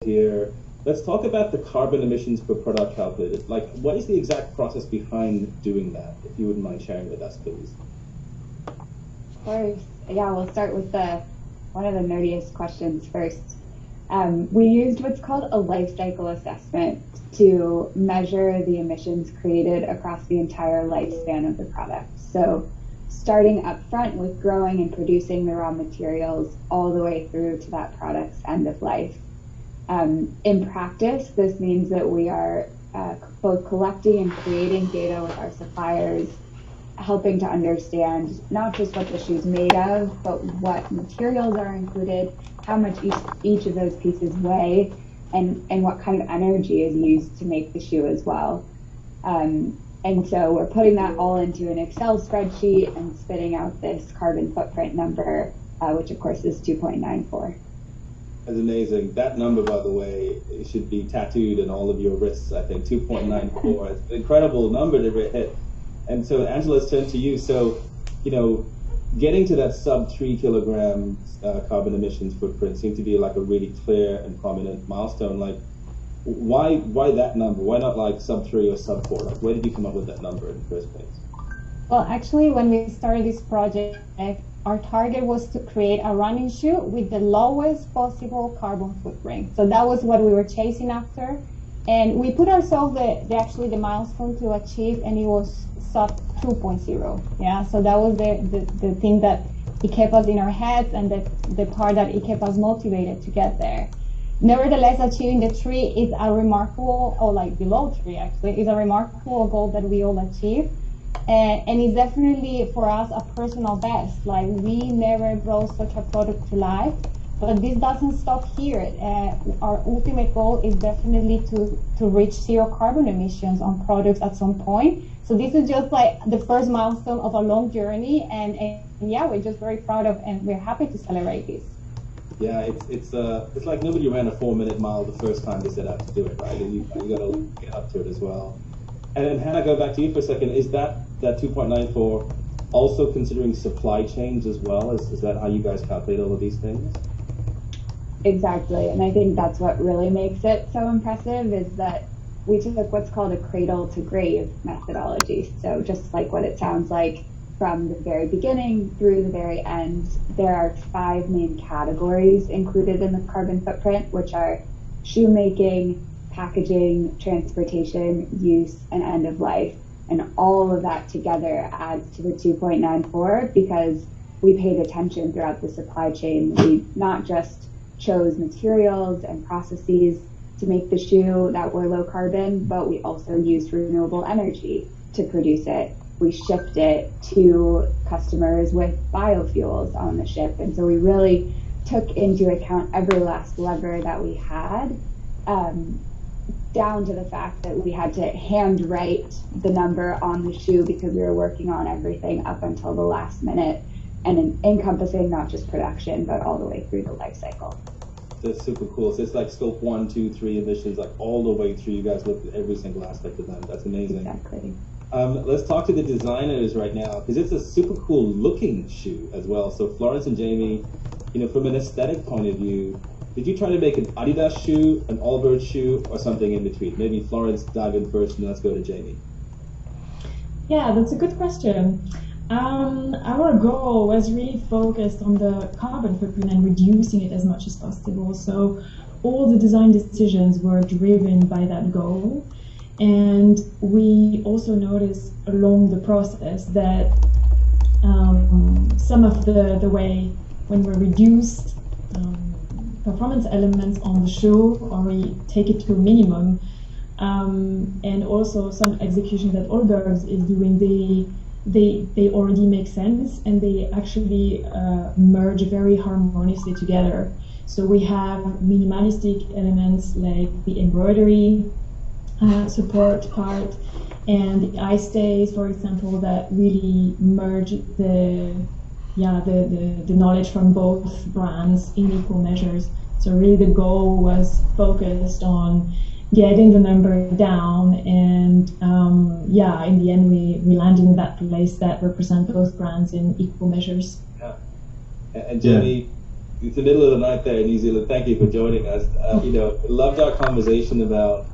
here. Let's talk about the carbon emissions per product calculated. Like, what is the exact process behind doing that? If you wouldn't mind sharing with us, please. Of course. Yeah, we'll start with one of the nerdiest questions first. We used what's called a life cycle assessment to measure the emissions created across the entire lifespan of the product. So starting up front with growing and producing the raw materials all the way through to that product's end of life. In practice, this means that we are both collecting and creating data with our suppliers, helping to understand not just what the shoe's made of, but what materials are included, how much each of those pieces weigh, and what kind of energy is used to make the shoe as well. And so we're putting that all into an Excel spreadsheet and spitting out this carbon footprint number, which of course is 2.94. That's amazing. That number, by the way, it should be tattooed on all of your wrists, I think, 2.94. It's an incredible number to hit. And so, Angela, let's turn to you. So, getting to that sub 3 kilogram carbon emissions footprint seemed to be like a really clear and prominent milestone. Like, why that number? Why not like sub 3 or sub 4? Like, where did you come up with that number in the first place? Well, actually, when we started this project, our target was to create a running shoe with the lowest possible carbon footprint. So that was what we were chasing after. And we put ourselves the milestone to achieve, and it was sub 2.0. Yeah, so that was the thing that it kept us in our heads, and the part that it kept us motivated to get there. Nevertheless, achieving the 3 is a remarkable, or like below 3 actually, is a remarkable goal that we all achieve. And it's definitely for us a personal best. Like, we never brought such a product to life, but this doesn't stop here. Our ultimate goal is definitely to reach 0 carbon emissions on products at some point. So this is just like the first milestone of a long journey, and yeah, we're just very proud of, and we're happy to celebrate this. Yeah, it's like nobody ran a 4-minute mile the first time they set out to do it, right? And you got to get up to it as well. And then Hannah, go back to you for a second. Is that 2.94 also considering supply chains as well? Is that how you guys calculate all of these things? Exactly, and I think that's what really makes it so impressive, is that we took what's called a cradle to grave methodology. So just like what it sounds like, from the very beginning through the very end, there are 5 main categories included in the carbon footprint, which are shoemaking, packaging, transportation, use, and end of life. And all of that together adds to the 2.94 because we paid attention throughout the supply chain. We not just chose materials and processes to make the shoe that were low carbon, but we also used renewable energy to produce it. We shipped it to customers with biofuels on the ship. And so we really took into account every last lever that we had, down to the fact that we had to handwrite the number on the shoe because we were working on everything up until the last minute, and encompassing not just production, but all the way through the life cycle. That's super cool. So it's like scope 1, 2, 3 emissions, like all the way through. You guys looked at every single aspect of them. That's amazing. Exactly. Let's talk to the designers right now, because it's a super cool looking shoe as well. So Florence and Jamie, from an aesthetic point of view, did you try to make an Adidas shoe, an Allbirds shoe, or something in between? Maybe Florence, dive in first, and let's go to Jamie. Yeah, that's a good question. Our goal was really focused on the carbon footprint and reducing it as much as possible. So all the design decisions were driven by that goal. And we also noticed along the process that some of the way when we reduce performance elements on the shoe, or we take it to a minimum, and also some execution that Allbirds is doing, they already make sense, and they actually merge very harmoniously together. So we have minimalistic elements like the embroidery support part and the eye stays, for example, that really merge the knowledge from both brands in equal measures. So really the goal was focused on getting the number down, and in the end we landed in that place that represent both brands in equal measures. Yeah. And Jamie, it's the middle of the night there in New Zealand. Thank you for joining us. Loved our conversation about.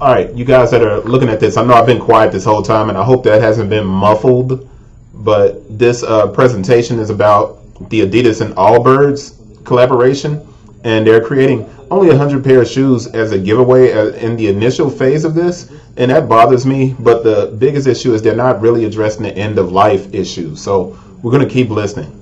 All right, you guys that are looking at this, I know I've been quiet this whole time, and I hope that hasn't been muffled. But this presentation is about the Adidas and Allbirds collaboration, and they're creating only 100 pair of shoes as a giveaway in the initial phase of this, and that bothers me. But the biggest issue is they're not really addressing the end of life issues. So we're going to keep listening.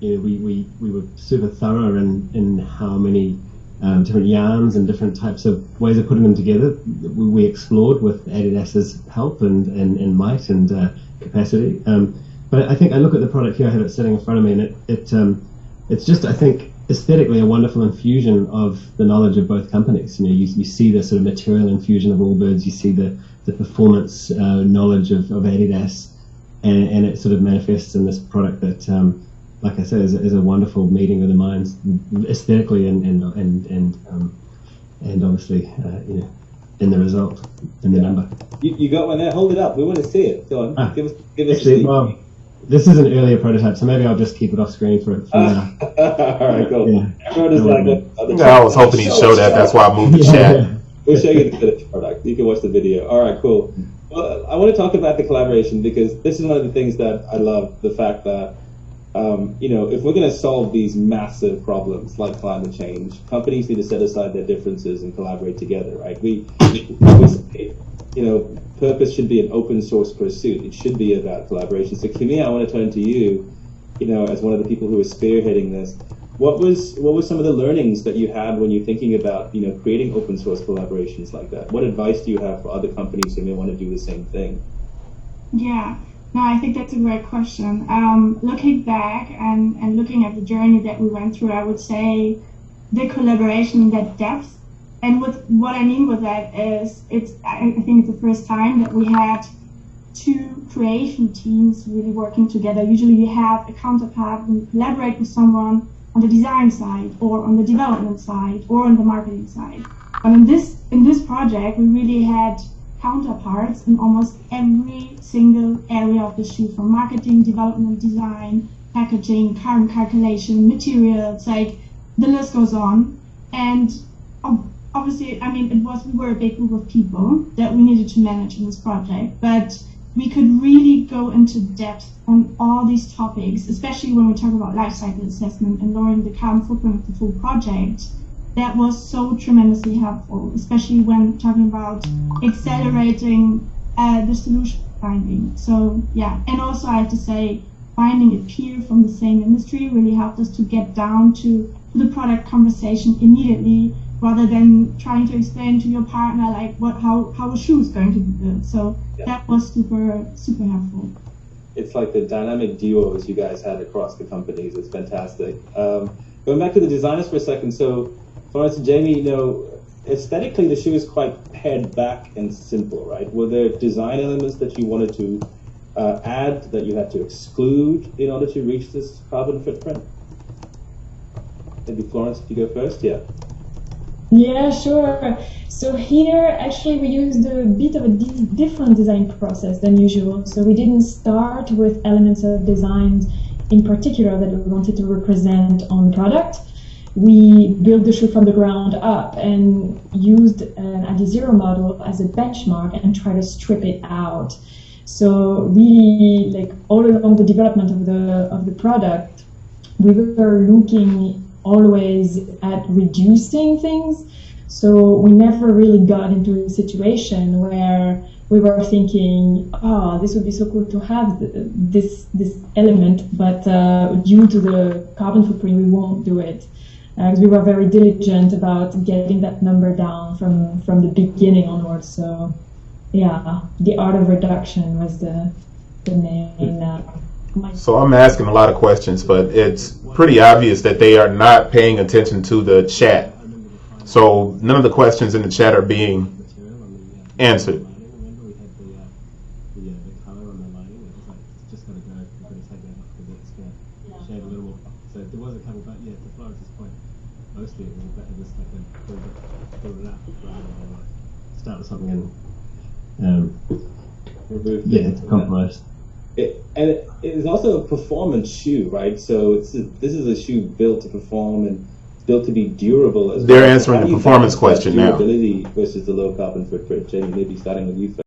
We were super thorough in how many different yarns and different types of ways of putting them together. We explored with Adidas's help and might and capacity. But I think I look at the product here, I have it sitting in front of me, and it's just, I think, aesthetically a wonderful infusion of the knowledge of both companies. You see the sort of material infusion of Allbirds, you see the performance knowledge of Adidas, and it sort of manifests in this product that, like I said, is a wonderful meeting of the minds aesthetically and obviously in the result, in the number. You got one there. Hold it up. We want to see it. Go on. Give us. Actually, well, this is an earlier prototype, so maybe I'll just keep it off screen for now. All right, cool. Yeah. Everyone is like, I was hoping he'd show that. That's why I moved the chat. We'll show you the finished product. You can watch the video. All right, cool. Well, I want to talk about the collaboration because this is one of the things that I love, the fact that, if we're going to solve these massive problems like climate change, companies need to set aside their differences and collaborate together, right? We say, purpose should be an open source pursuit. It should be about collaboration. So, Kimi, I want to turn to you, as one of the people who are spearheading this. What were some of the learnings that you had when you're thinking about, creating open source collaborations like that? What advice do you have for other companies who may want to do the same thing? Yeah, no, I think that's a great question. Looking back and looking at the journey that we went through, I would say the collaboration in that depth. And what I mean with that is, I think it's the first time that we had two creation teams really working together. Usually you have a counterpart and collaborate with someone on the design side or on the development side or on the marketing side. But in this project, we really had counterparts in almost every single area of the shoe, from marketing, development, design, packaging, carbon calculation, materials, like the list goes on. And obviously, we were a big group of people that we needed to manage in this project, but we could really go into depth on all these topics, especially when we talk about life cycle assessment and lowering the carbon footprint of the full project. That was so tremendously helpful, especially when talking about accelerating the solution finding. So yeah, and also I have to say, finding a peer from the same industry really helped us to get down to the product conversation immediately, rather than trying to explain to your partner like how a shoe is going to be built. So that was super, super helpful. It's like the dynamic duos you guys had across the companies. It's fantastic. Going back to the designers for a second. So, Florence and Jamie, aesthetically the shoe is quite pared back and simple, right? Were there design elements that you wanted to add that you had to exclude in order to reach this carbon footprint? Maybe Florence, if you go first, yeah. Yeah, sure. So here, actually, we used a bit of a different design process than usual. So we didn't start with elements of designs in particular that we wanted to represent on the product. We built the shoe from the ground up and used an Adi0 model as a benchmark and try to strip it out. So really, like all along the development of the product, we were looking always at reducing things. So we never really got into a situation where we were thinking, oh, this would be so cool to have this element, but due to the carbon footprint, we won't do it. Because we were very diligent about getting that number down from the beginning onwards. So yeah, the art of reduction was the main. So I'm asking a lot of questions, but it's pretty obvious that they are not paying attention to the chat. So none of the questions in the chat are being answered. Start with something and it's compromised. it is also a performance shoe, right? So this is a shoe built to perform and built to be durable as well. They're answering How the do you performance balance that question now. durability versus the low carbon footprint? Jamie, maybe starting with you first.